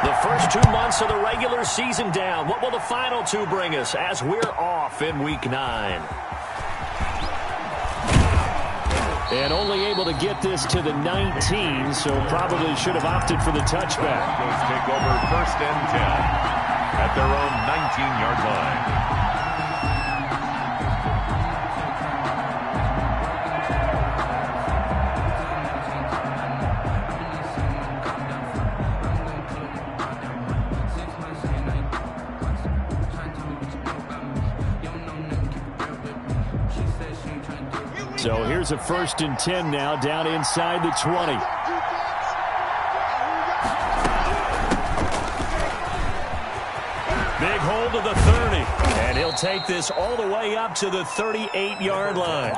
The first 2 months of the regular season down. What will the final 2 bring us as we're off in Week 9? And only able to get this to the 19, so probably should have opted for the touchback. Broncos take over 1st and 10 at their own 19-yard line. So here's a 1st and 10 now, down inside the 20. Big hold of the 30. And he'll take this all the way up to the 38-yard line.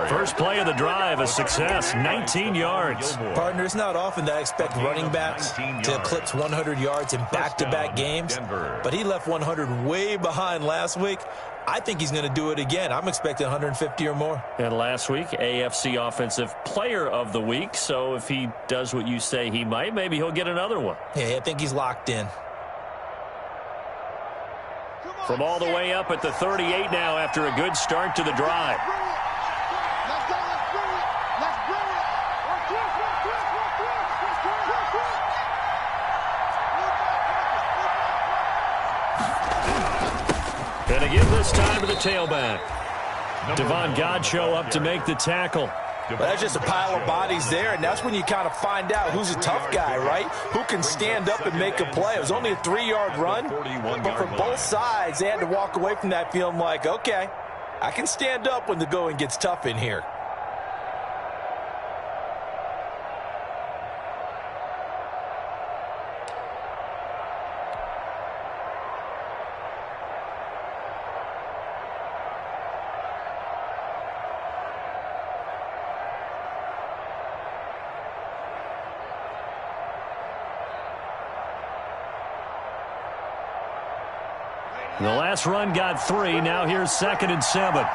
First play of the drive, a success, 19 yards. Partner, it's not often that I expect running backs to eclipse 100 yards in back-to-back games, but he left 100 way behind last week. I think he's going to do it again. I'm expecting 150 or more. And last week, AFC Offensive Player of the Week. So if he does what you say he might, maybe he'll get another one. Yeah, I think he's locked in. From all the way up at the 38 now after a good start to the drive. And again this time to the tailback. Devon Godchaux up to make the tackle. Well, that's just a pile of bodies there, and that's when you kind of find out who's a tough guy, right? Who can stand up and make a play. It was only a 3-yard run, but for both sides, they had to walk away from that feeling like, okay, I can stand up when the going gets tough in here. The last run got 3. Now here's 2nd and 7.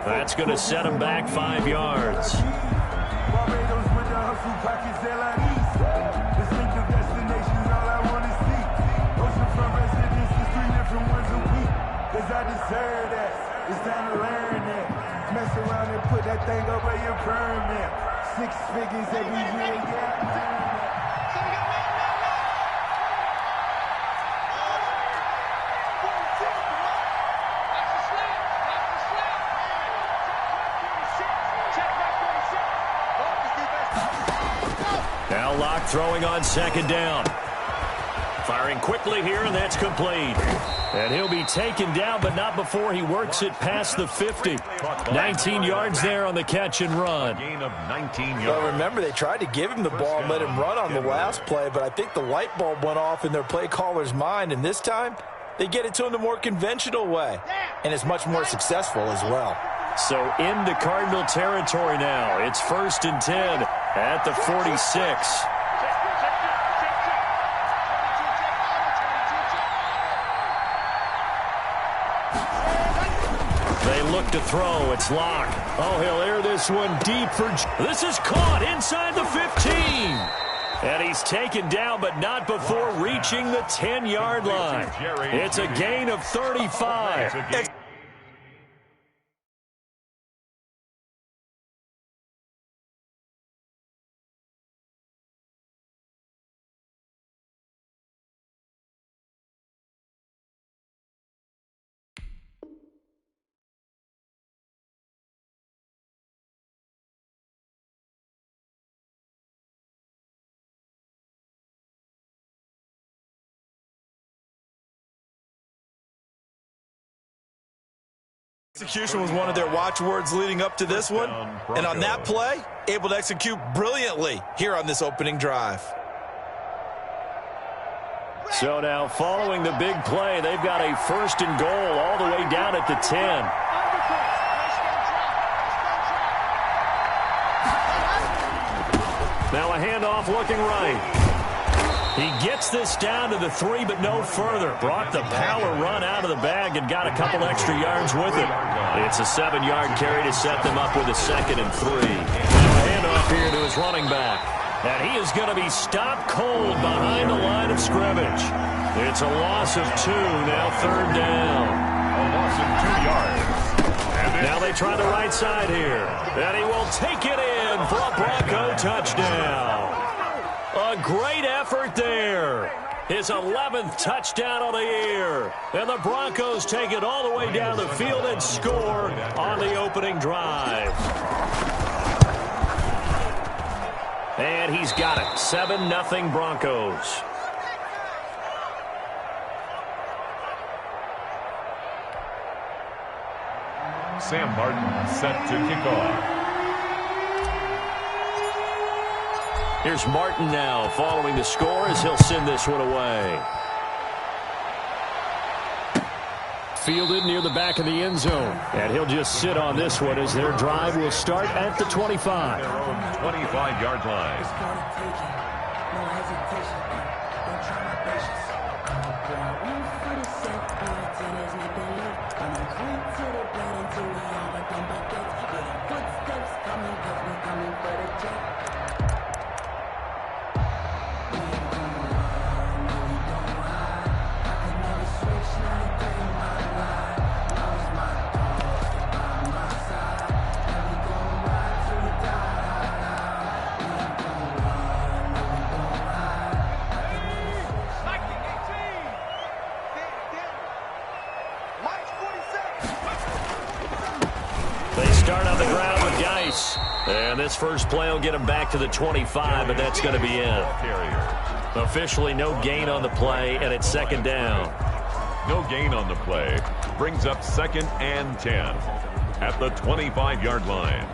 That's going to set him back 5 yards. It's time to learn that. Mess around and put that thing over your permit. 6 figures every year, yeah. Now Locke throwing on 2nd down. Firing quickly here, and that's complete. And he'll be taken down, but not before he works it past the 50. 19 yards there on the catch and run. Gain of 19 yards. Well, remember, they tried to give him the ball and let him run on the last play, but I think the light bulb went off in their play caller's mind, and this time they get it to him the more conventional way, and it's much more successful as well. So into Cardinal territory now. It's 1st and 10 at the 46. They look to throw. It's Locke. Oh, he'll air this one deep for... This is caught inside the 15. And he's taken down, but not before reaching the 10-yard line. It's a gain of 35. Execution was one of their watchwords leading up to this one, and on that play, able to execute brilliantly here on this opening drive. So now following the big play, they've got a 1st and goal all the way down at the 10. Now a handoff looking right. He gets this down to the 3, but no further. Brought the power run out of the bag and got a couple extra yards with it. It's a 7-yard carry to set them up with a 2nd and 3. Handoff here to his running back. And he is going to be stopped cold behind the line of scrimmage. It's a loss of 2, now 3rd down. A loss of 2 yards. Now they try the right side here. And he will take it in for a Bronco touchdown. A great effort there. His 11th touchdown of the year. And the Broncos take it all the way down the field and score on the opening drive. And he's got it. 7-0 Broncos. Sam Martin set to kick off. Here's Martin now following the score as he'll send this one away. Fielded near the back of the end zone. And he'll just sit on this one as their drive will start at the 25. Their own 25-yard line. And this first play will get him back to the 25, but that's going to be it. Officially no gain on the play, and it's 2nd down. No gain on the play. Brings up 2nd and 10 at the 25-yard line.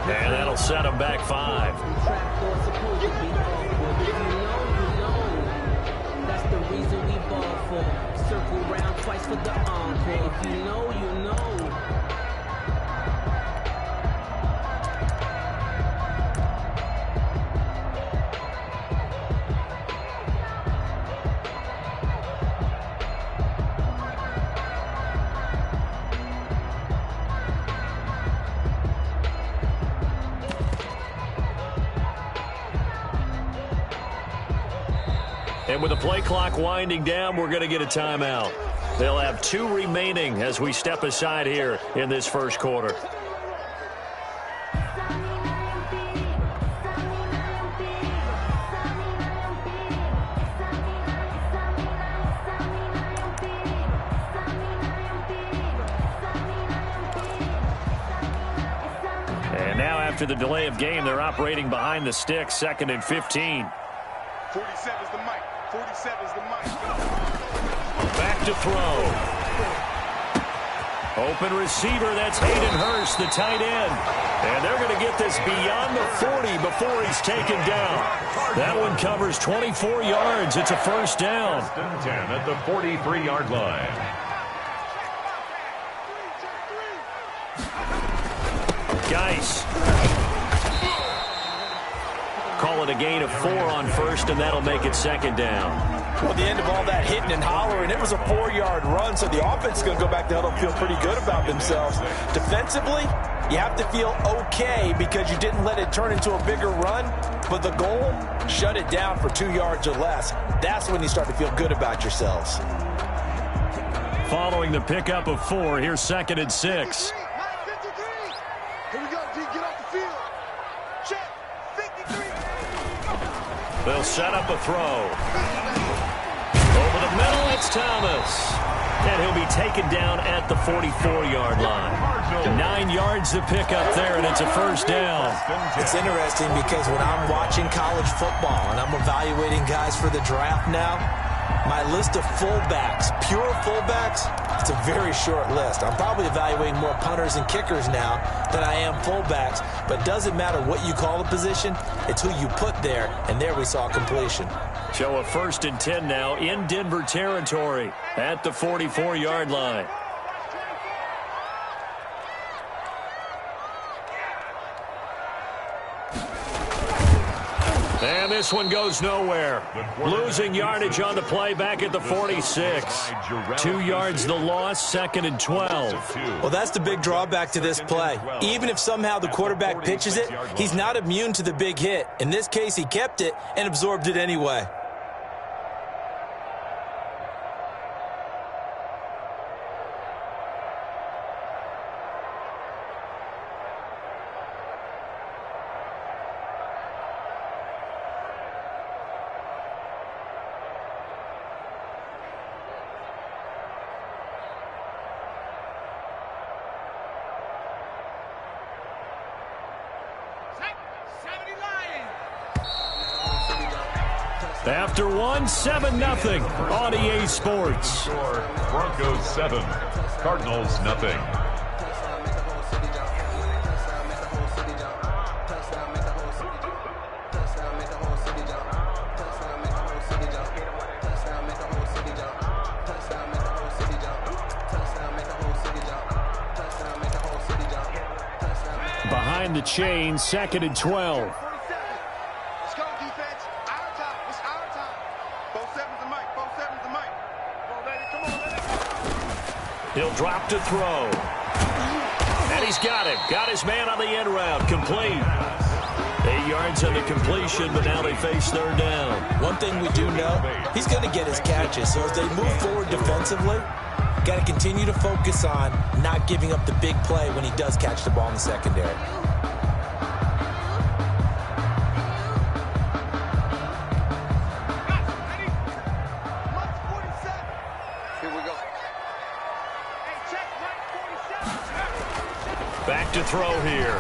And that'll set him back 5. That's the reason we ball for. Circle round twice for the encore. If you know, you know. And with the play clock winding down, we're going to get a timeout. They'll have 2 remaining as we step aside here in this first quarter. And now after the delay of game, they're operating behind the sticks, 2nd and 15. 47's the mic. 47's the mic. Back to throw. Open receiver, that's Hayden Hurst, the tight end. And they're going to get this beyond the 40 before he's taken down. That one covers 24 yards. It's a 1st down. 1st and 10 at the 43-yard line. Geis. Call it a gain of 4 on 1st, and that'll make it 2nd down. Well, the end of all that hitting and hollering, it was a 4-yard run, so the offense is going to go back to huddle and feel pretty good about themselves. Defensively, you have to feel okay because you didn't let it turn into a bigger run, but the goal, shut it down for 2 yards or less. That's when you start to feel good about yourselves. Following the pickup of 4, here's 2nd and 6. Here we go, D. Get off the field. Check. 53. They'll set up a throw. Over the middle, it's Thomas. And he'll be taken down at the 44-yard line. 9 yards to pick up there, and it's a first down. It's interesting because when I'm watching college football and I'm evaluating guys for the draft now, my list of fullbacks, pure fullbacks, it's a very short list. I'm probably evaluating more punters and kickers now than I am fullbacks, but it doesn't matter what you call the position, it's who you put there, and there we saw completion. So a 1st and 10 now in Denver territory at the 44-yard line. And this one goes nowhere. Losing yardage on the play back at the 46. 2 yards the loss, 2nd and 12. Well, that's the big drawback to this play. Even if somehow the quarterback pitches it, he's not immune to the big hit. In this case, he kept it and absorbed it anyway. After one, 7-0 on EA Sports. Broncos 7, Cardinals nothing. Behind the chain, 2nd and 12. He'll drop to throw. And he's got it. Got his man on the end route. Complete. 8 yards on the completion, but now they face 3rd down. One thing we do know, he's going to get his catches. So as they move forward defensively, got to continue to focus on not giving up the big play when he does catch the ball in the secondary. Back to throw here.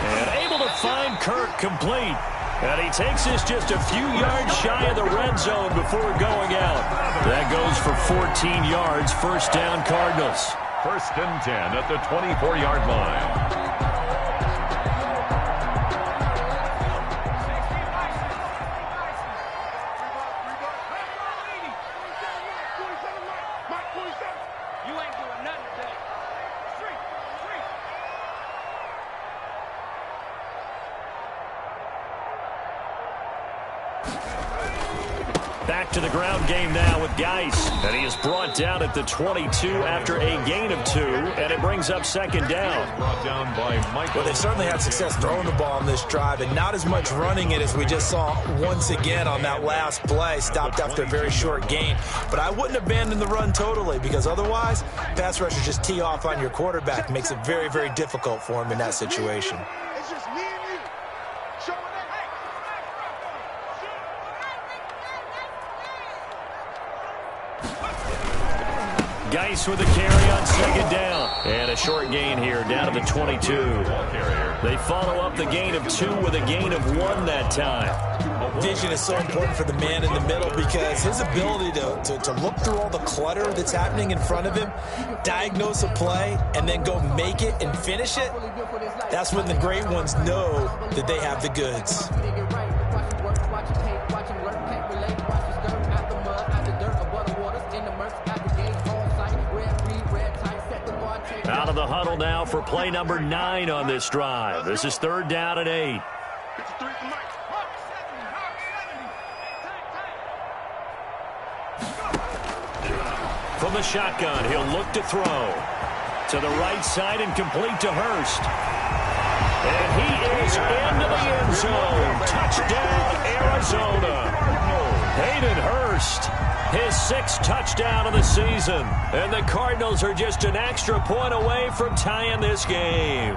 And able to find Kirk complete. And he takes this just a few yards shy of the red zone before going out. That goes for 14 yards. 1st down, Cardinals. 1st and 10 at the 24-yard line. Back to the ground game now with Geis. And he is brought down at the 22 after a gain of 2. And it brings up 2nd down. Brought down by Michael. Well, they certainly had success throwing the ball on this drive and not as much running it as we just saw once again on that last play. Stopped after a very short gain. But I wouldn't abandon the run totally because otherwise, pass rushers just tee off on your quarterback. Makes it very, very difficult for him in that situation. It's just me and you. Showing that. Geis with a carry on 2nd down. And a short gain here down to the 22. They follow up the gain of 2 with a gain of 1 that time. Vision is so important for the man in the middle because his ability to look through all the clutter that's happening in front of him, diagnose a play, and then go make it and finish it, that's when the great ones know that they have the goods. Out of the huddle now for play number 9 on this drive. This is 3rd down and 8. From the shotgun, he'll look to throw. To the right side and complete to Hurst. And he is into the end zone. Touchdown, Arizona. Hayden Hurst, his 6th touchdown of the season. And the Cardinals are just an extra point away from tying this game.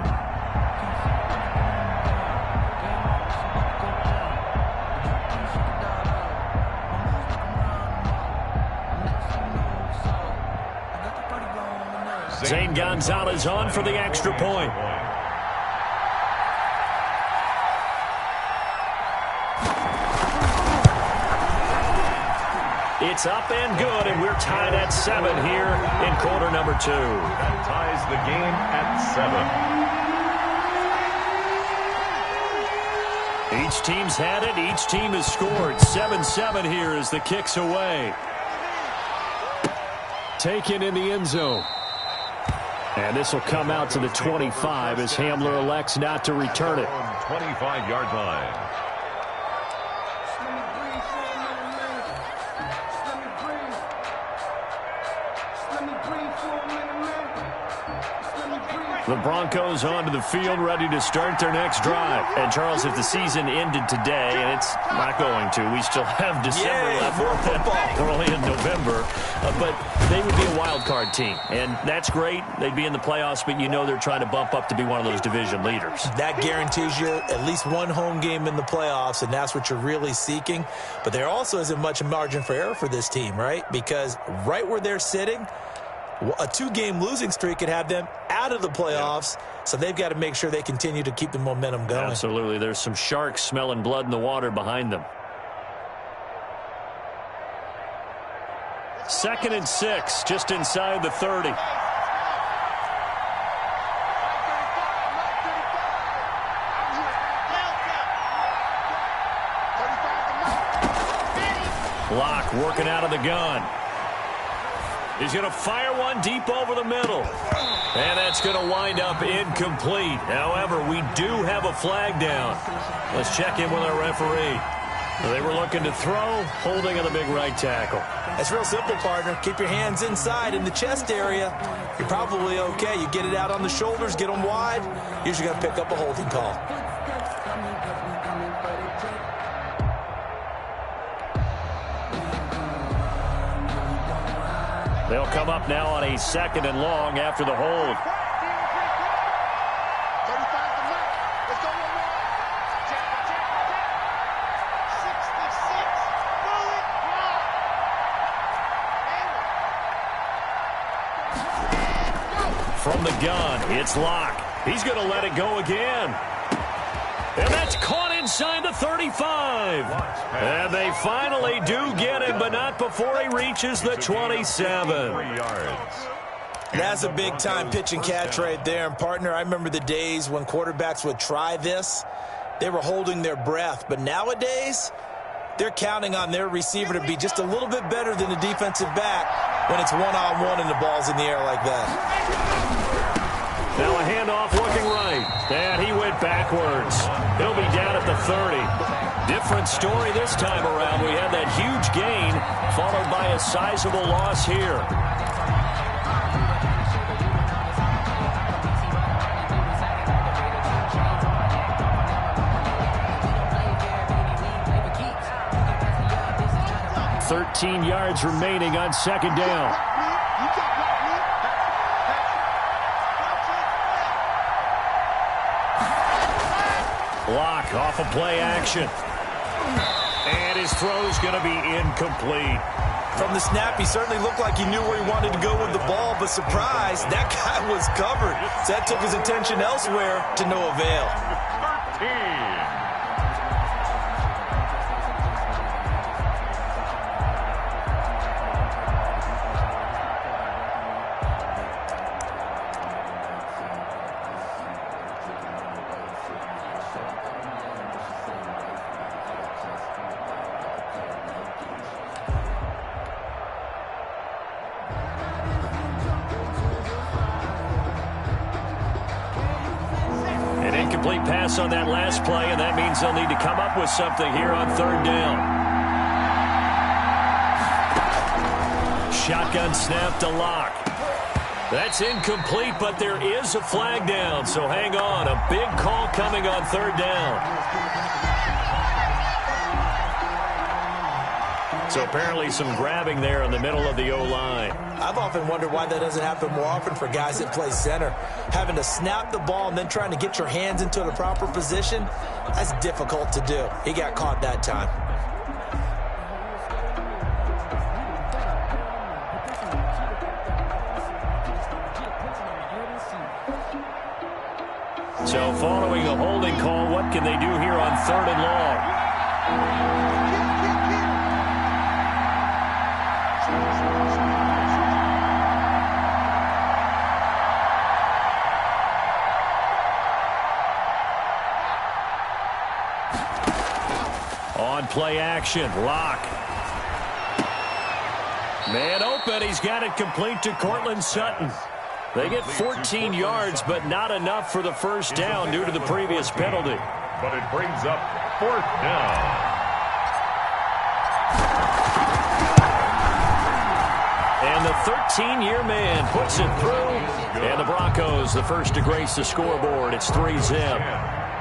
Zane Gonzalez on for the extra point. It's up and good, and we're tied at 7 here in quarter number 2. That ties the game at 7. Each team's had it. Each team has scored. 7-7 here as the kick's away. Taken in the end zone. And this will come out to the 25 as Hamler elects not to return it. 25-yard line. The Broncos onto the field, ready to start their next drive. And, Charles, if the season ended today, and it's not going to, we still have December left. More football. We're only in November. But they would be a wild card team. And that's great. They'd be in the playoffs, but you know they're trying to bump up to be one of those division leaders. That guarantees you at least one home game in the playoffs, and that's what you're really seeking. But there also isn't much margin for error for this team, right? Because right where they're sitting, a 2-game losing streak could have them out of the playoffs, so they've got to make sure they continue to keep the momentum going. Absolutely. There's some sharks smelling blood in the water behind them. 2nd and 6, just inside the 30. Block working out of the gun. He's going to fire one deep over the middle. And that's going to wind up incomplete. However, we do have a flag down. Let's check in with our referee. They were looking to throw, holding on the big right tackle. That's real simple, partner. Keep your hands inside in the chest area. You're probably okay. You get it out on the shoulders, get them wide. Usually going to pick up a holding call. They'll come up now on a 2nd and long after the hold. From the gun, it's Locke. He's going to let it go again. And that's caught inside the 35. And they finally do get him, but not before he reaches the 27. That's a big-time pitch and catch right there. And, partner, I remember the days when quarterbacks would try this. They were holding their breath. But nowadays, they're counting on their receiver to be just a little bit better than the defensive back when it's one-on-one and the ball's in the air like that. Now a handoff looking right. And he went backwards. He'll be down at the 30. Different story this time around. We had that huge gain followed by a sizable loss here. $13 yards remaining on 2nd down. Block off of play action. And his throw's going to be incomplete. From the snap, he certainly looked like he knew where he wanted to go with the ball, but surprise, that guy was covered. So that took his attention elsewhere to no avail. 13. Incomplete pass on that last play, and that means they'll need to come up with something here on 3rd down. Shotgun snap to Locke. That's incomplete, but there is a flag down, so hang on. A big call coming on 3rd down. So apparently some grabbing there in the middle of the O-line. I've often wondered why that doesn't happen more often for guys that play center. Having to snap the ball and then trying to get your hands into the proper position, that's difficult to do. He got caught that time. So following a holding call, what can they do here on 3rd and long? On play action, Locke. Man open, he's got it complete to Cortland Sutton. They get 14 yards, but not enough for the first down due to the previous penalty. But it brings up 4th down. And the 13-year man puts it through. And the Broncos, the first to grace the scoreboard. It's 3-zip.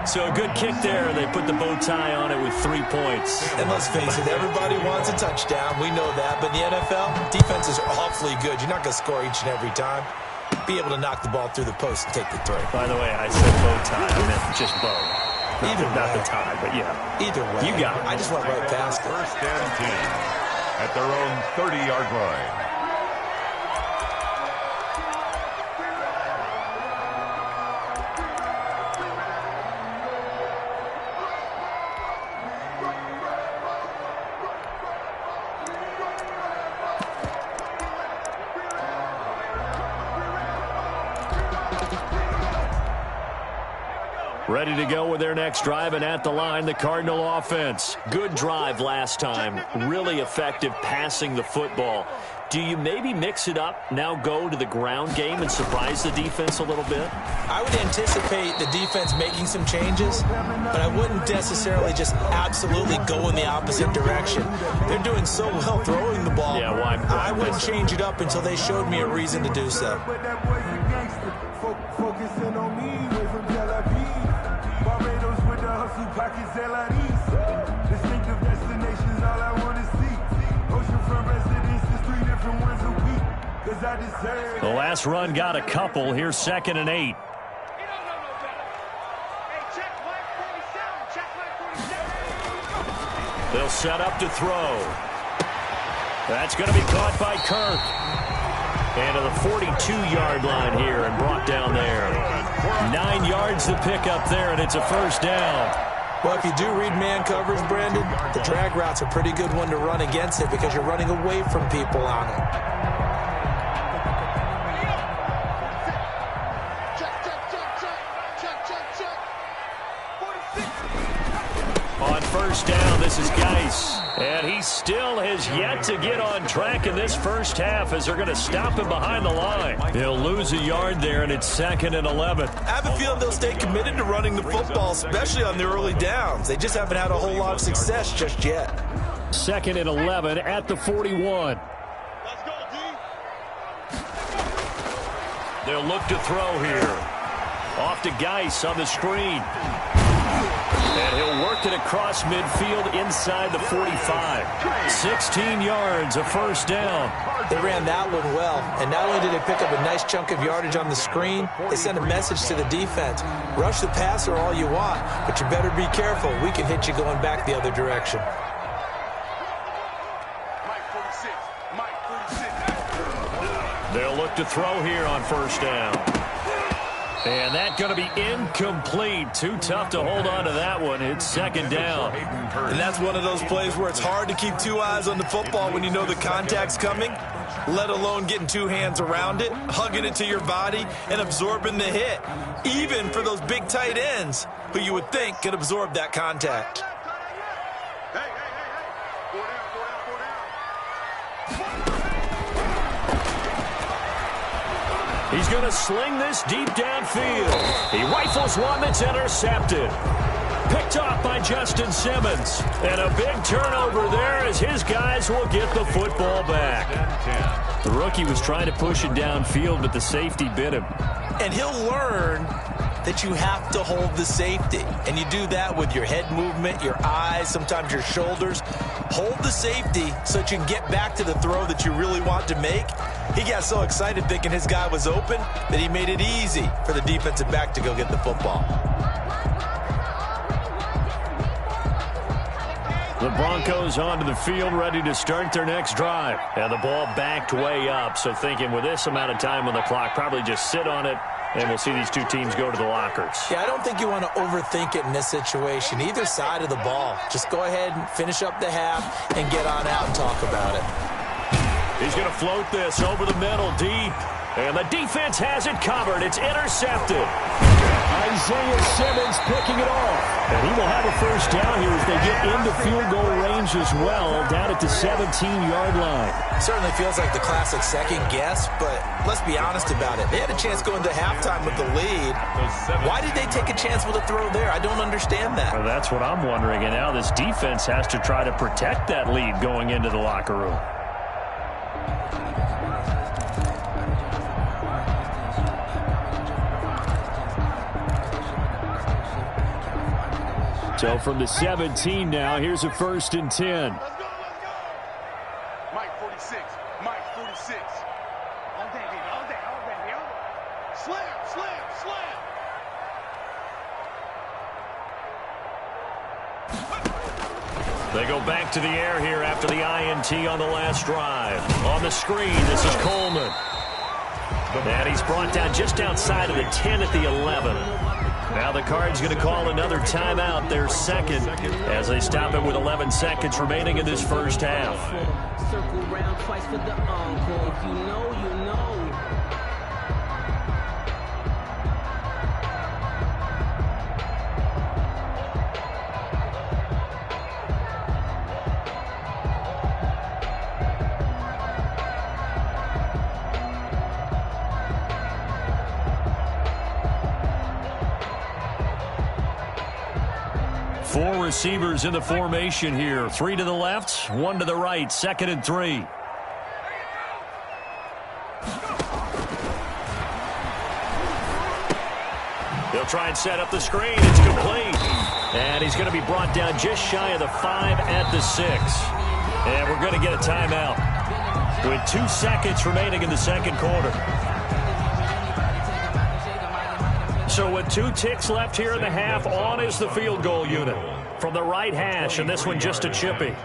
So a good kick there. They put the bow tie on it with 3 points. And let's face it, everybody wants a touchdown. We know that. But in the NFL, defenses are awfully good. You're not going to score each and every time. Be able to knock the ball through the post and take the throw. By the way, I said bow tie. I meant just bow. Not the tie, but yeah. Either way. You got it. I just went right past it. 1st and 10 at their own 30-yard line. Ready to go with their next drive, and at the line, the Cardinal offense. Good drive last time. Really effective passing the football. Do you maybe mix it up, now go to the ground game and surprise the defense a little bit? I would anticipate the defense making some changes, but I wouldn't necessarily just absolutely go in the opposite direction. They're doing so well throwing the ball. Yeah, why? I wouldn't change it up until they showed me a reason to do so. But that boy's a gangster. Focusing on me, way from Tel Aviv. Barbados with the hustle pockets, LIDs. Distinctive destinations, all I want to see. Oceanfront residences, 3 different ones a week. Cause I deserve. The last run got a couple. Here's 2nd and 8. They'll set up to throw. That's going to be caught by Kirk. And to the 42-yard line here and brought down there. 9 yards to pick up there, and it's a first down. Well, if you do read man coverage, Brandon, the drag route's a pretty good one to run against it because you're running away from people on it. On first down, this is Geis. And he still has yet to get on track in this first half as they're going to stop him behind the line. He'll lose a yard there, and it's 2nd and 11. I have a feeling they'll stay committed to running the football, especially on the early downs. They just haven't had a whole lot of success just yet. 2nd and 11 at the 41. Let's go, D. They'll look to throw here. Off to Geis on the screen. And he'll work it across midfield inside the 45. 16 yards, a first down. They ran that one well, and not only did they pick up a nice chunk of yardage on the screen, they sent a message to the defense. Rush the passer all you want, but you better be careful. We can hit you going back the other direction. Mike 46. They'll look to throw here on first down. And that's going to be incomplete. Too tough to hold on to that one. It's 2nd down. And that's one of those plays where it's hard to keep 2 eyes on the football when you know the contact's coming, let alone getting 2 hands around it, hugging it to your body, and absorbing the hit. Even for those big tight ends who you would think could absorb that contact. Hey. Go down. He's going to sling this deep downfield. He rifles one that's intercepted. Picked off by Justin Simmons. And a big turnover there as his guys will get the football back. The rookie was trying to push it downfield, but the safety bit him. And he'll learn that you have to hold the safety. And you do that with your head movement, your eyes, sometimes your shoulders. Hold the safety so that you can get back to the throw that you really want to make. He got so excited thinking his guy was open that he made it easy for the defensive back to go get the football. The Broncos onto the field, ready to start their next drive. And the ball backed way up, so thinking with this amount of time on the clock, probably just sit on it And we'll see these two teams go to the lockers. Yeah, I don't think you want to overthink it in this situation. Either side of the ball. Just go ahead and finish up the half and get on out and talk about it. He's going to float this over the middle, deep. And the defense has it covered. It's intercepted. Isaiah Simmons picking it off. And he will have a first down here as they get into field goal range as well, down at the 17-yard line. Certainly feels like the classic second guess, but let's be honest about it. They had a chance going to halftime with the lead. Why did they take a chance with a throw there? I don't understand that. Well, that's what I'm wondering. And now this defense has to try to protect that lead going into the locker room. So from the 17 now, here's a 1st and 10. Let's go. Mike 46. Mike 46. All day, baby. All day. All day, baby. Slam, slam, slam. They go back to the air here after the INT on the last drive. On the screen, this is Coleman. And he's brought down just outside of the 10 at the 11. Now the Cards going to call another timeout, their second, as they stop it with 11 seconds remaining in this first half. Circle round twice for the encore. If you know, you know. Four receivers in the formation here. 3 to the left, 1 to the right. 2nd and 3. He'll try and set up the screen. It's complete. And he's going to be brought down just shy of the 5 at the 6. And we're going to get a timeout with 2 seconds remaining in the second quarter. So with 2 ticks left here in the half, on is the field goal unit from the right hash, and this one just a chippy.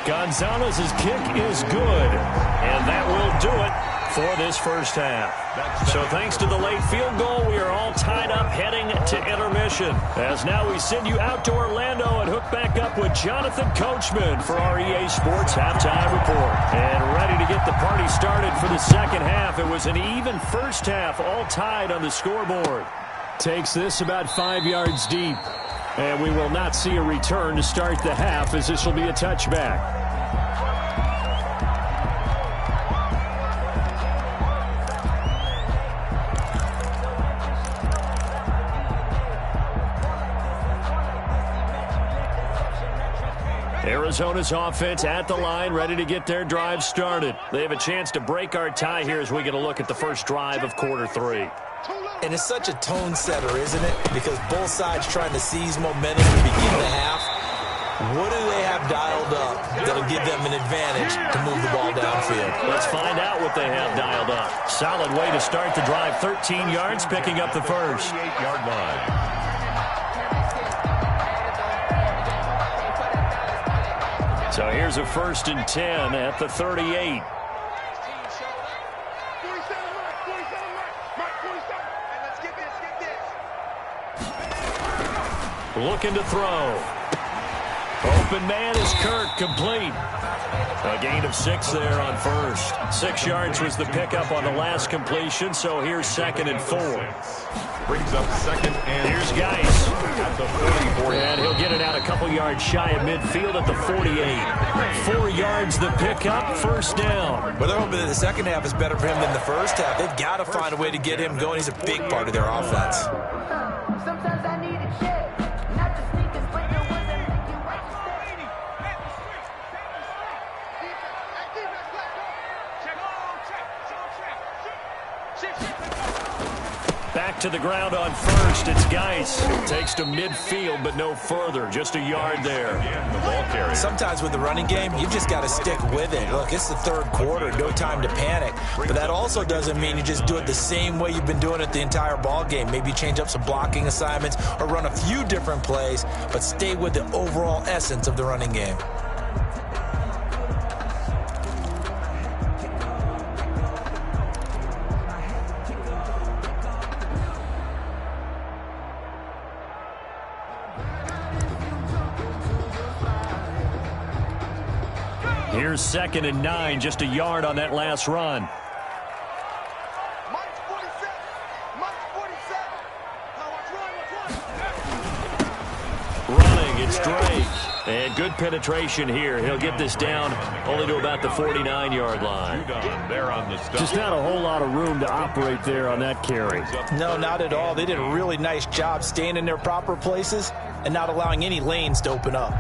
Gonzalez's kick is good, and that will do it for this first half. So thanks to the late field goal, we are all tied up heading to intermission. As now we send you out to Orlando and hook back up with Jonathan Coachman for our EA Sports Halftime Report. And ready to get the party started for the second half. It was an even first half, all tied on the scoreboard. Takes this about 5 yards deep. And we will not see a return to start the half, as this will be a touchback. Arizona's offense at the line, ready to get their drive started. They have a chance to break our tie here as we get a look at the first drive of quarter 3. And it's such a tone setter, isn't it? Because both sides trying to seize momentum to begin the half. What do they have dialed up that'll give them an advantage to move the ball downfield? Let's find out what they have dialed up. Solid way to start the drive. 13 yards, picking up the first. 38-yard line. So here's a 1st and 10 at the 38. Looking to throw. Open man is Kirk, complete. A gain of 6 there on first. 6 yards was the pickup on the last completion, so here's 2nd and 4. Brings up 2nd and here's Geis. At the 44. And he'll get it out a couple yards shy of midfield at the 48. 4 yards the pickup, first down. Well, they're hoping that the second half is better for him than the first half. They've got to find a way to get him going. He's a big part of their offense. Sometimes I need a check, not just sneakers, but the ones that make you right. Back to the ground on first. It's Geis. Takes to midfield, but no further. Just a yard there. The ball carrier. Sometimes with the running game, you've just got to stick with it. Look, it's the third quarter. No time to panic. But that also doesn't mean you just do it the same way you've been doing it the entire ball game. Maybe change up some blocking assignments or run a few different plays, but stay with the overall essence of the running game. Here's 2nd and 9, just a yard on that last run. Mike 47. Mike 47. Running, it's Drake. And good penetration here. He'll get this down only to about the 49-yard line. Just not a whole lot of room to operate there on that carry. No, not at all. They did a really nice job staying in their proper places and not allowing any lanes to open up.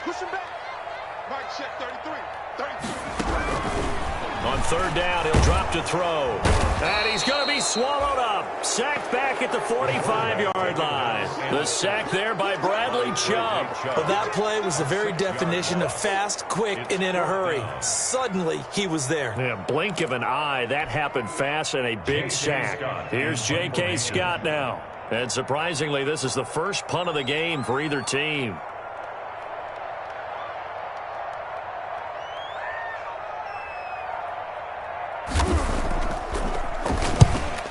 Push him back. Mike, check 33. 33. On 3rd down, he'll drop to throw. And he's going to be swallowed up. Sacked back at the 45-yard line. The sack there by Bradley Chubb. Well, that play was the very definition of fast, quick, and in a hurry. Suddenly, he was there. Yeah, blink of an eye. That happened fast and a big sack. Here's J.K. Scott now. And surprisingly, this is the first punt of the game for either team.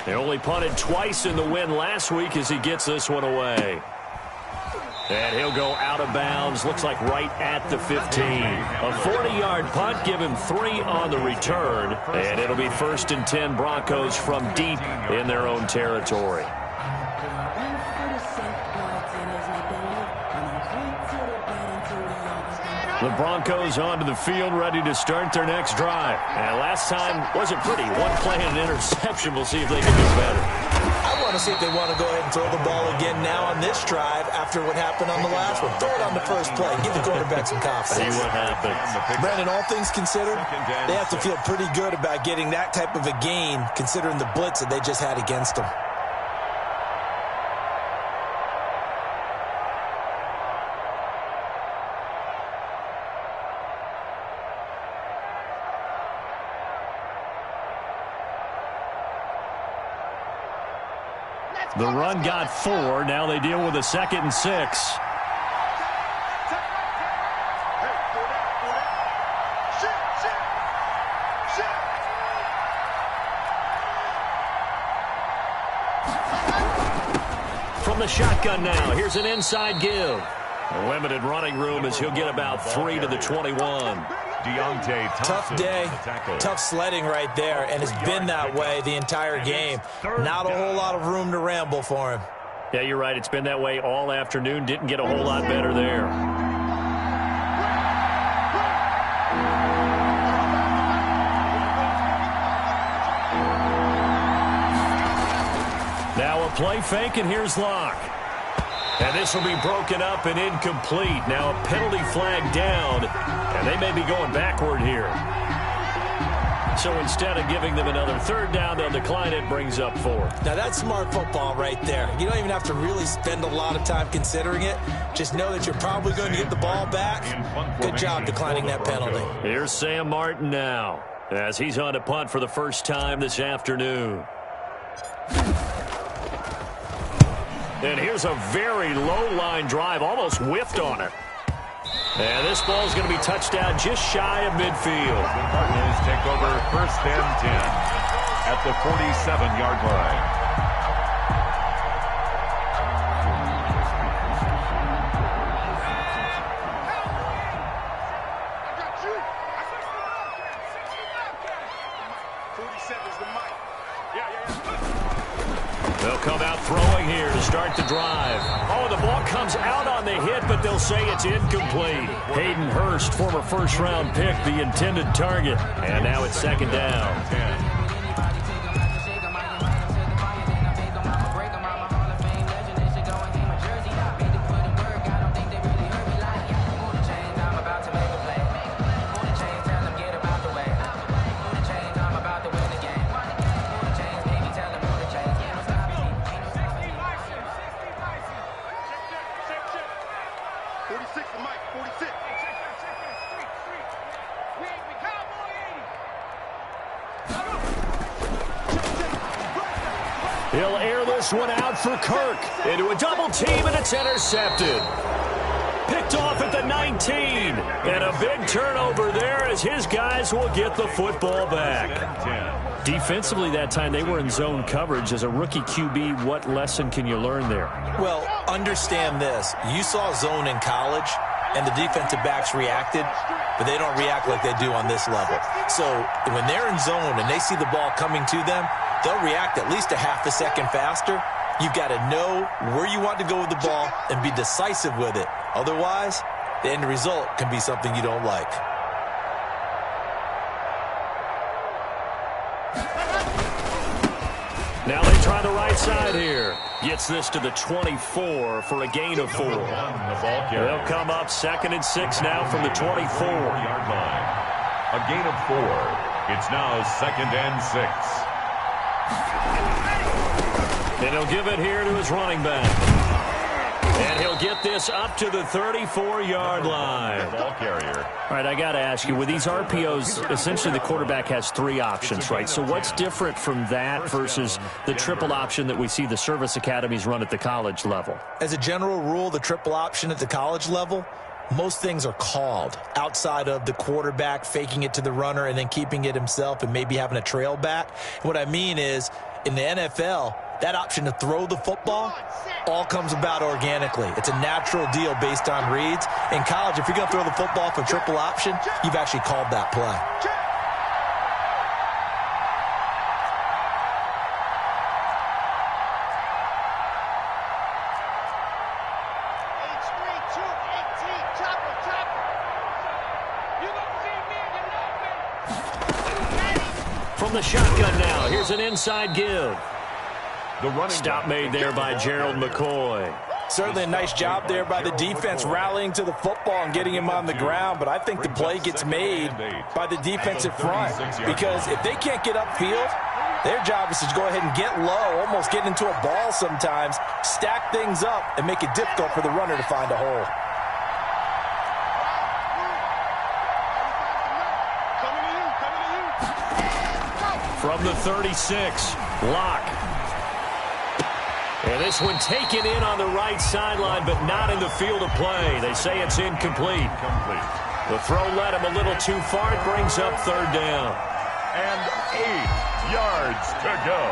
He only punted twice in the win last week as he gets this one away. And he'll go out of bounds, looks like right at the 15. A 40-yard punt, give him 3 on the return. And it'll be 1st and 10 Broncos from deep in their own territory. The Broncos onto the field, ready to start their next drive. And last time wasn't pretty. One play and an interception. We'll see if they can do better. I want to see if they want to go ahead and throw the ball again now on this drive after what happened on the last one. Throw it on the first play. Give the quarterback some confidence. See what happens. Brandon, all things considered, they have to feel pretty good about getting that type of a gain considering the blitz that they just had against them. The run got 4. Now they deal with a 2nd and 6. From the shotgun now, here's an inside give. A limited running room as he'll get about 3 to the 21. Tough day, tough sledding right there, and it's been that way the entire game. Not a whole lot of room to ramble for him. Yeah, you're right. It's been that way all afternoon. Didn't get a whole lot better there. Now a play fake, and here's Locke. And this will be broken up and incomplete. Now a penalty flag down, and they may be going backward here. So instead of giving them another 3rd down, they'll decline it, brings up 4. Now that's smart football right there. You don't even have to really spend a lot of time considering it. Just know that you're probably going to get the ball back. Good job declining that penalty. Here's Sam Martin now, as he's on a punt for the first time this afternoon. And here's a very low-line drive, almost whiffed on it. And this ball's going to be touched down just shy of midfield. The Cardinals take over 1st and 10 at the 47-yard line. They'll come out throwing here to start the drive. Oh, the ball comes out on the hit, but they'll say it's incomplete. Hayden Hurst, former first-round pick, the intended target. And now it's 2nd down. He'll air this one out for Kirk. Into a double team, and it's intercepted. Picked off at the 19. And a big turnover there as his guys will get the football back. Defensively that time, they were in zone coverage. As a rookie QB, what lesson can you learn there? Well, understand this. You saw zone in college, and the defensive backs reacted, but they don't react like they do on this level. So when they're in zone and they see the ball coming to them, they'll react at least a half a second faster. You've got to know where you want to go with the ball and be decisive with it. Otherwise, the end result can be something you don't like. Now they try the right side here. Gets this to the 24 for a gain of 4. They'll come up 2nd and 6 now from the 24-yard line. A gain of 4. It's now 2nd and 6. And he'll give it here to his running back. And he'll get this up to the 34-yard line. Ball carrier. All right, I got to ask you, with these RPOs, essentially the quarterback has 3 options, right? So what's different from that versus the triple option that we see the service academies run at the college level? As a general rule, the triple option at the college level, most things are called outside of the quarterback faking it to the runner and then keeping it himself and maybe having a trail back. What I mean is, in the NFL, that option to throw the football all comes about organically. It's a natural deal based on reads. In college, if you're going to throw the football for triple option, you've actually called that play. From the shotgun now, here's an inside give. Stop made there by Gerald McCoy. Certainly a nice job there by the defense rallying to the football and getting him on the ground, but I think the play gets made by the defensive front because if they can't get upfield, their job is to go ahead and get low, almost get into a ball sometimes, stack things up, and make it difficult for the runner to find a hole. From the 36, Locke. And this one taken in on the right sideline, but not in the field of play. They say it's incomplete. The throw led him a little too far. It brings up 3rd down. And 8 yards to go.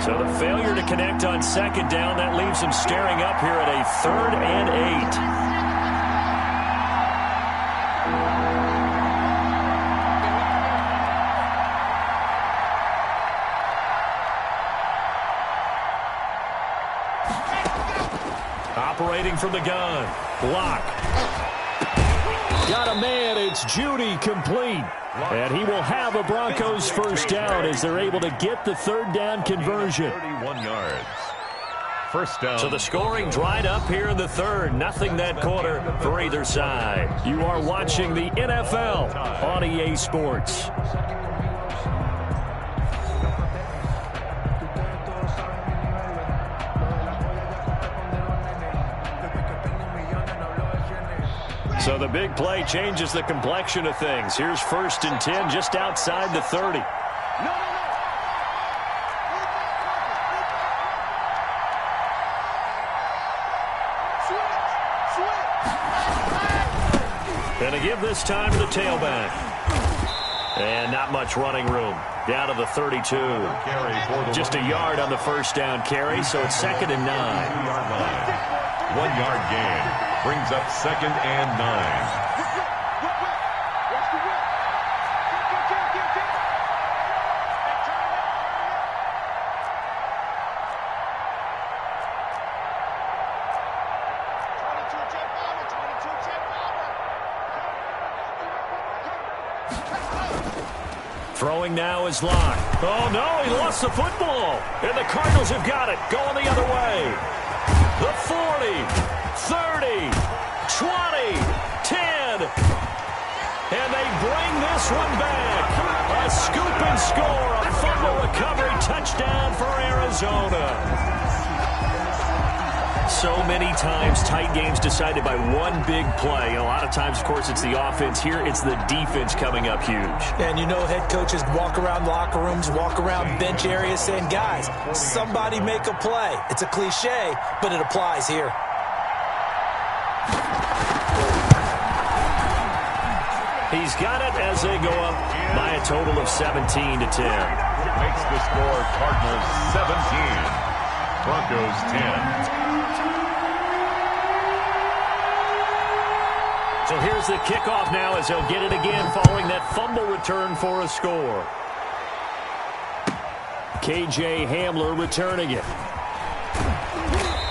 So the failure to connect on 2nd down, that leaves him staring up here at a 3rd and 8. Operating from the gun. Block. Got a man. It's Judy complete. And he will have a Broncos first down as they're able to get the 3rd down conversion. 31 yards. First down. So the scoring dried up here in the 3rd. Nothing that quarter for either side. You are watching the NFL on EA Sports. So the big play changes the complexion of things. Here's 1st and 10 just outside the 30. Going to give this time to the tailback. And not much running room. Down to the 32. Just a yard on the first down carry, so it's 2nd and 9. 1 yard gain. Brings up 2nd and 9. Throwing now is Locke. Oh, no, he lost the football. And the Cardinals have got it. Going the other way. The 40, 30, 20, 10. And they bring this one back. A scoop and score. A fumble recovery touchdown for Arizona. So many times, tight games decided by one big play. A lot of times, of course, it's the offense. Here, it's the defense coming up huge. And you know head coaches walk around locker rooms, walk around bench areas saying, guys, somebody make a play. It's a cliche, but it applies here. He's got it as they go up by a total of 17-10. Makes the score Cardinals 17, Broncos 10. So here's the kickoff now as they'll get it again following that fumble return for a score. KJ Hamler returning it.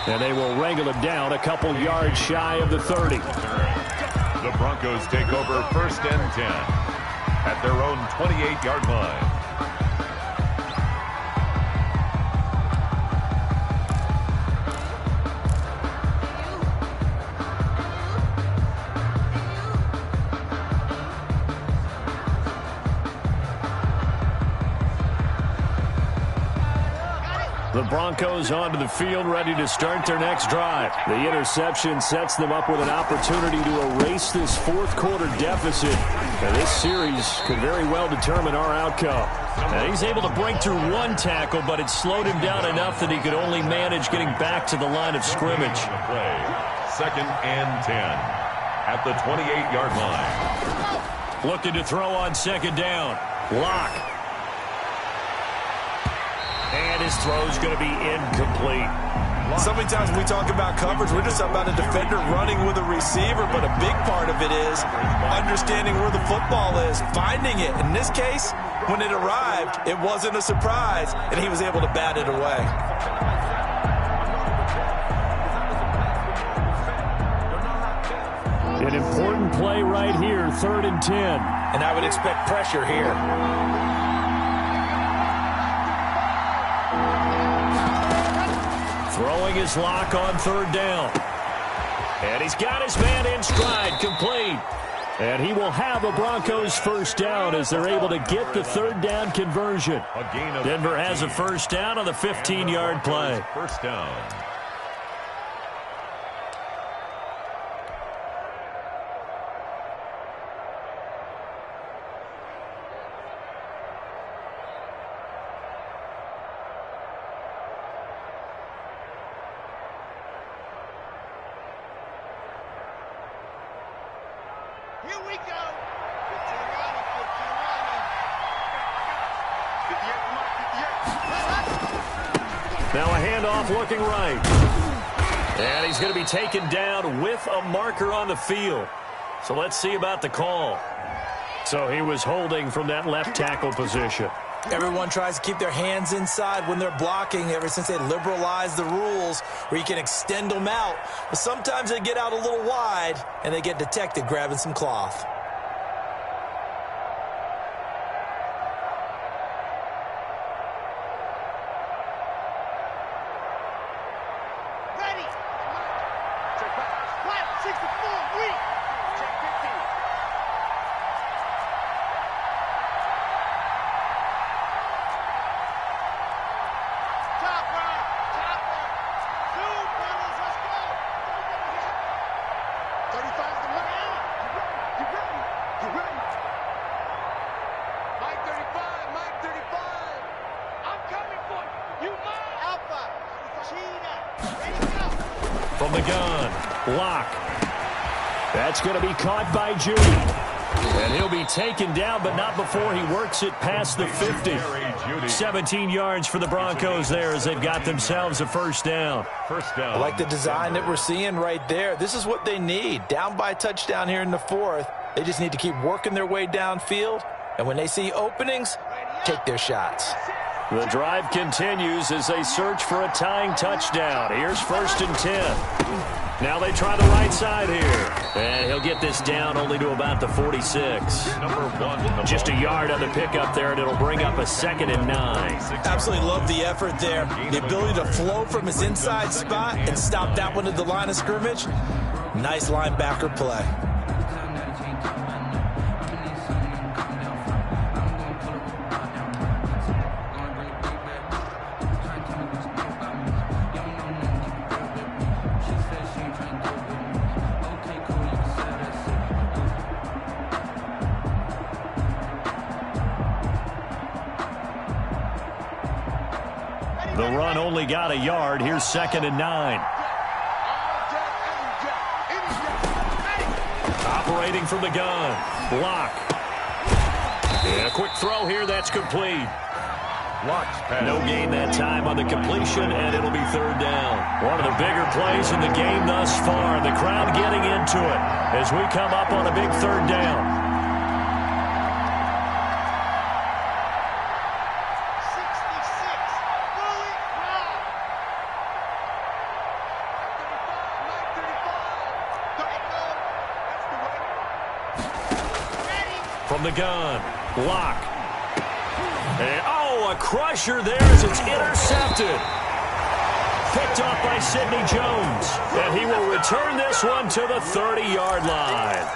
And they will wrangle him down a couple yards shy of the 30. The Broncos take over 1st and 10 at their own 28-yard line. The Broncos onto the field, ready to start their next drive. The interception sets them up with an opportunity to erase this fourth-quarter deficit. And this series could very well determine our outcome. And he's able to break through one tackle, but it slowed him down enough that he could only manage getting back to the line of scrimmage. 2nd and 10 at the 28-yard line. Looking to throw on 2nd down. Lock. And his throw's going to be incomplete. So many times when we talk about coverage, we're just talking about a defender running with a receiver, but a big part of it is understanding where the football is, finding it. In this case, when it arrived, it wasn't a surprise, and he was able to bat it away. An important play right here, 3rd and 10. And I would expect pressure here. Throwing his lock on 3rd down. And he's got his man in stride, complete. And he will have a Broncos 1st down as they're able to get the 3rd down conversion. Denver has a 1st down on the 15-yard play. 1st down. Here we go. 15 Now a handoff looking right. And he's going to be taken down with a marker on the field. So let's see about the call. So he was holding from that left tackle position. Everyone tries to keep their hands inside when they're blocking ever since they liberalized the rules where you can extend them out. But sometimes they get out a little wide and they get detected grabbing some cloth. Ready. Check back. Flat 64. Weak. Check 15. Chopper. Chopper. Zoom, fellas. Let's go. 35's the line. You ready? You ready? Mike 35. Mike 35. I'm coming for you. You mine. Alpha. Cheetah. Ready to go. From the gun, Lock. That's going to be caught by Judy. And he'll be taken down, but not before he works it past the 50. 17 yards for the Broncos there as they've got themselves a 1st down. 1st down. I like the design that we're seeing right there. This is what they need. Down by a touchdown here in the 4th. They just need to keep working their way downfield. And when they see openings, take their shots. The drive continues as they search for a tying touchdown. Here's 1st and 10. Now they try the right side here. And he'll get this down only to about the 46. Number 1. Just a yard on the pickup there, and it'll bring up a 2nd and 9. Absolutely love the effort there. The ability to flow from his inside spot and stop that one at the line of scrimmage. Nice linebacker play. The run only got a yard. Here's 2nd and 9. Operating from the gun. Block. And a quick throw here. That's complete. No gain that time on the completion, and it'll be 3rd down. One of the bigger plays in the game thus far. The crowd getting into it as we come up on a big 3rd down. From the gun. Block. And, a crusher there as it's intercepted. Picked off by Sidney Jones. And he will return this one to the 30-yard line.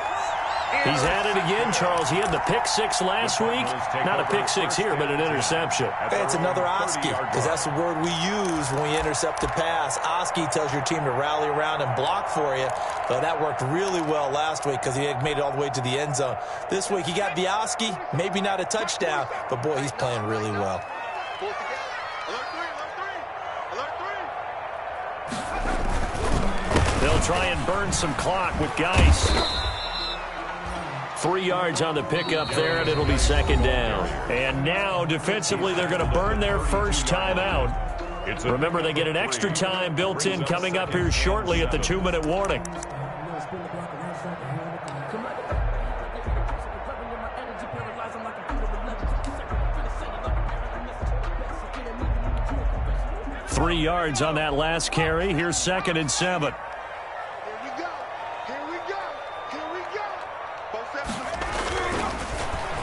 He's had it again, Charles. He had the pick 6 last week. Not a pick 6 here, but an interception. Hey, it's another Oski, because that's the word we use when we intercept a pass. Oski tells your team to rally around and block for you. But that worked really well last week because he had made it all the way to the end zone. This week, he got the Oski, maybe not a touchdown, but, boy, he's playing really well. They'll try and burn some clock with Geis. 3 yards on the pickup there, and it'll be 2nd down. And now, defensively, they're going to burn their first timeout. Remember, they get an extra time built in coming up here shortly at the 2-minute warning. Three yards on that last carry. Here's 2nd and 7.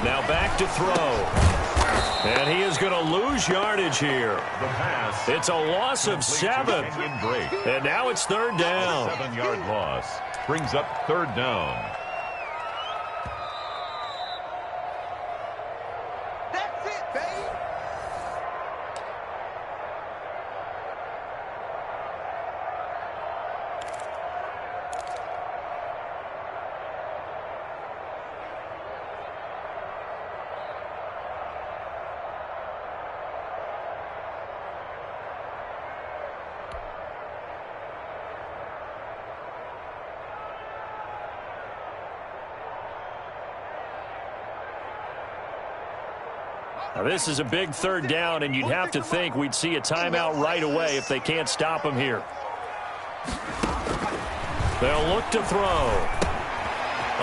Now back to throw. And he is going to lose yardage here. It's a loss of 7. And now it's 3rd down. 7-yard loss brings up 3rd down. That's it, baby. Now this is a big 3rd down, and you'd have to think we'd see a timeout right away if they can't stop him here. They'll look to throw.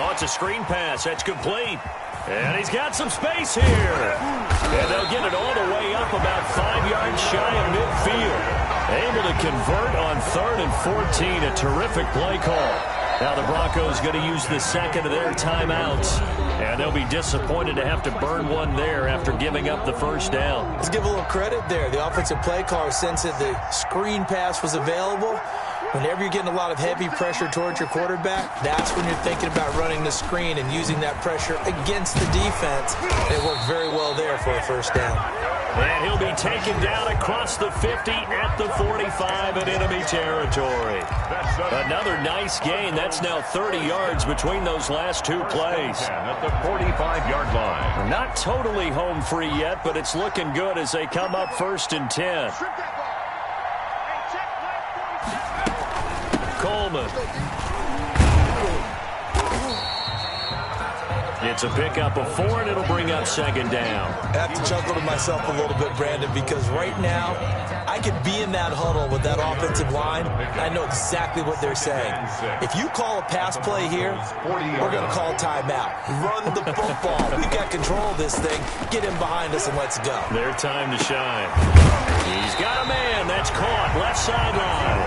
Oh, it's a screen pass. That's complete. And he's got some space here. And they'll get it all the way up about 5 yards shy of midfield. Able to convert on 3rd and 14. A terrific play call. Now the Broncos going to use the 2nd of their timeouts. And they'll be disappointed to have to burn one there after giving up the first down. Let's give a little credit there. The offensive play caller sensed that the screen pass was available. Whenever you're getting a lot of heavy pressure towards your quarterback, that's when you're thinking about running the screen and using that pressure against the defense. It worked very well there for a first down. And he'll be taken down across the 50 at the 45 in enemy territory. Another nice gain. That's now 30 yards between those last 2 plays. At the 45-yard line. Not totally home free yet, but it's looking good as they come up 1st and 10. Coleman. It's a pickup of 4, and it'll bring up 2nd down. I have to chuckle to myself a little bit, Brandon, because right now I could be in that huddle with that offensive line. I know exactly what they're saying. If you call a pass play here, we're going to call a timeout. Run the football. We've got control of this thing. Get him behind us and let's go. Their time to shine. He's got a man. That's caught. Left sideline.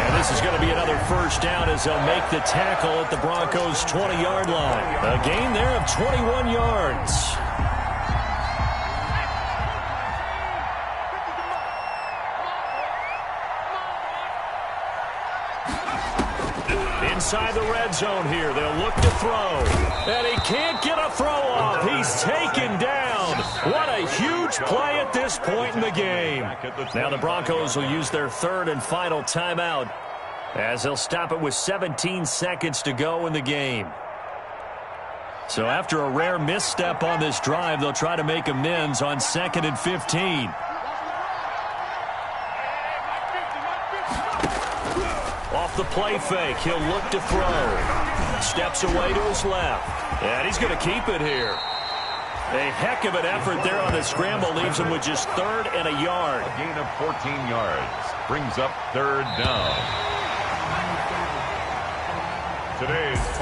And this is going to be another first down as they'll make the tackle at the Broncos' 20-yard line. A gain there of 21 yards. Inside the red zone here. They'll look to throw. And he can't get a throw off. He's taken down. What a huge play at this point in the game. Now the Broncos will use their 3rd and final timeout as they'll stop it with 17 seconds to go in the game. So after a rare misstep on this drive, they'll try to make amends on 2nd and 15. Off the play fake, he'll look to throw. Steps away to his left. And he's going to keep it here. A heck of an effort there on the scramble. Leaves him with just 3rd and a yard. A gain of 14 yards. Brings up 3rd down.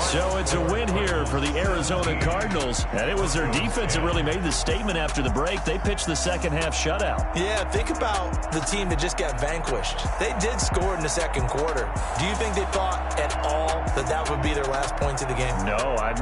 So it's a win here for the Arizona Cardinals, and it was their defense that really made the statement after the break. They pitched the second half shutout. Yeah, think about the team that just got vanquished. They did score in the second quarter. Do you think they thought at all that that would be their last points of the game? No,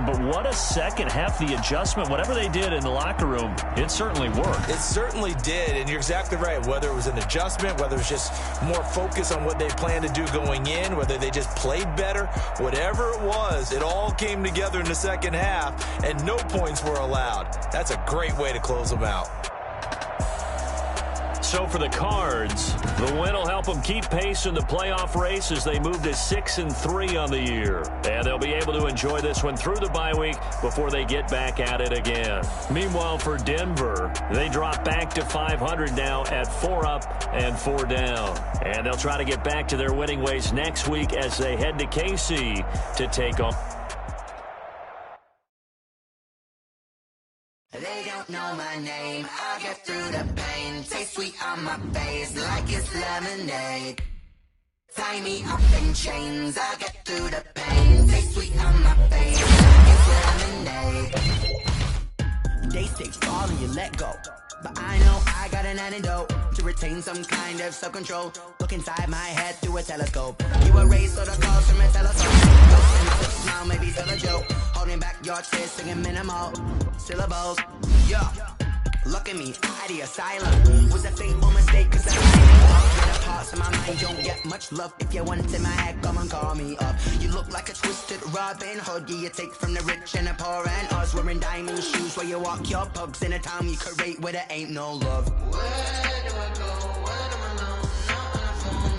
but what a second half. The adjustment, whatever they did in the locker room, it certainly worked. It certainly did, and you're exactly right. Whether it was an adjustment, whether it was just more focus on what they planned to do going in, whether they just played better, whatever it was, it all came together in the second half, and no points were allowed. That's a great way to close them out. So for the Cards, the win will help them keep pace in the playoff race as they move to 6-3 on the year. And they'll be able to enjoy this one through the bye week before they get back at it again. Meanwhile, for Denver, they drop back to 500 now at 4 up and 4 down. And they'll try to get back to their winning ways next week as they head to KC to take on. They don't know my name, I get through the pain. Taste sweet on my face like it's lemonade. Tie me up in chains, I get through the pain. Taste sweet on my face like it's lemonade. They say fall and you let go, but I know I got an antidote to retain some kind of self-control. Look inside my head through a telescope. You erase all the calls from a telephone. Look into smile, maybe tell a joke. Holding back your tears, singing minimal syllables. Yo, look at me, out of your asylum. Was a fateful mistake, cause the parts of my mind don't get much love. If you want in my head, come and call me up. You look like a twisted Robin Hood. Yeah, you take from the rich and the poor and us. Wearing diamond shoes where you walk your pugs in a town you create where there ain't no love. Where do I go? When am I alone? Not on the phone.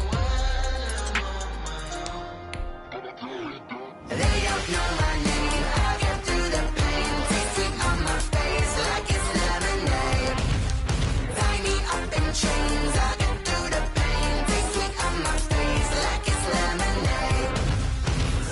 They don't know my name, I get through the pain. Taste sweet on my face like it's lemonade. Tie me up in chains, I get through the pain. Taste sweet on my face like it's lemonade.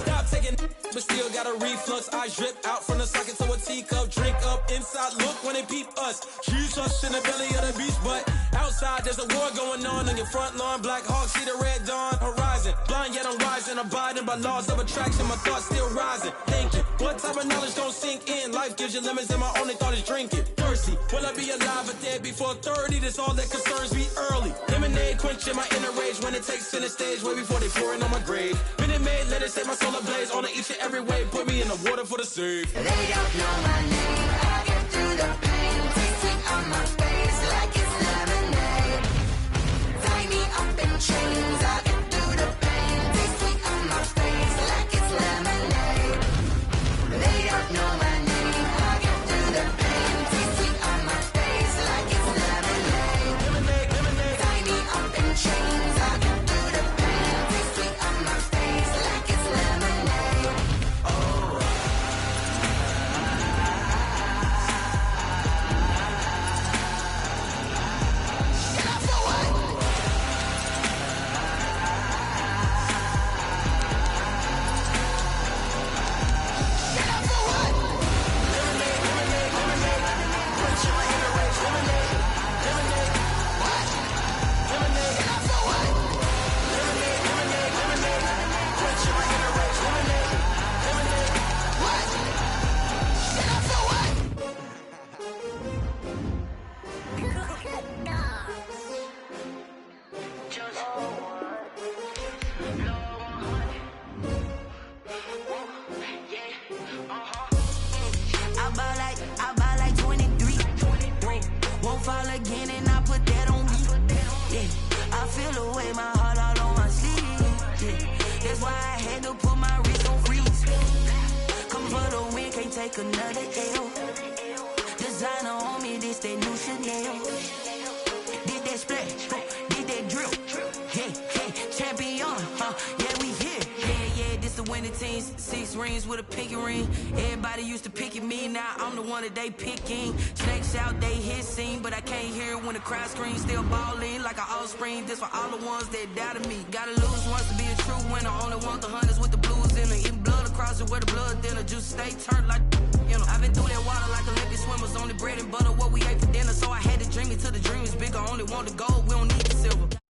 Stop taking but still got a reflux. I drip out from the socket to a teacup. Drink up inside, look when they peep us. She's us in the belly of the beast, but outside there's a war going on your front lawn. Black Hawk, see the red dawn horizon. Blind yet I'm rising, abiding by laws of attraction. My thoughts still rising, thinking what type of knowledge gon' sink in? Life gives you limits and my only thought is drinking. Thirsty, will I be alive or dead before 30? That's all that concerns me early. Lemonade quenching my inner rage when it takes center stage way before they pouring on my grave. Minute Maid, let it set my soul ablaze on each and every way. Put me in the water for the save. They don't know my name, I get through the pain. Taste sweet on my face like it's lemonade. Tie me up in chains, I get through the pain. Taste sweet on my face like it's lemonade. They don't know my name, I get through the pain. Taste sweet on my face like it's lemonade. Tie me up in chains, I get through the pain. Taste sweet on my face like it's lemonade. Oh. I buy like 23. Won't fall again and I put that on me. Yeah, I feel the way, my heart all on my sleeve. Yeah, that's why I had to put my wrist on freeze. Come for the win, can't take another L. Designer on me, this that new Chanel. Did that splash, did that drill. Yeah, champion, yeah, we here. Yeah, this the winning. many teams, 6 rings with a pinky ring. Everybody used to pick at me, now I'm the one that they picking. Snakes out, they hit scene, but I can't hear it when the crowd screams. Still balling like an offspring. This for all the ones that doubted me. Gotta lose once to be a true winner. Only want the hunters with the blues in it. Eating blood across it where the blood dinner. Juice stay turned like, you know. I've been through that water like Olympic swimmers. Only bread and butter, what we ate for dinner. So I had to dream it till the dream is bigger. Only want the gold, we don't need the silver.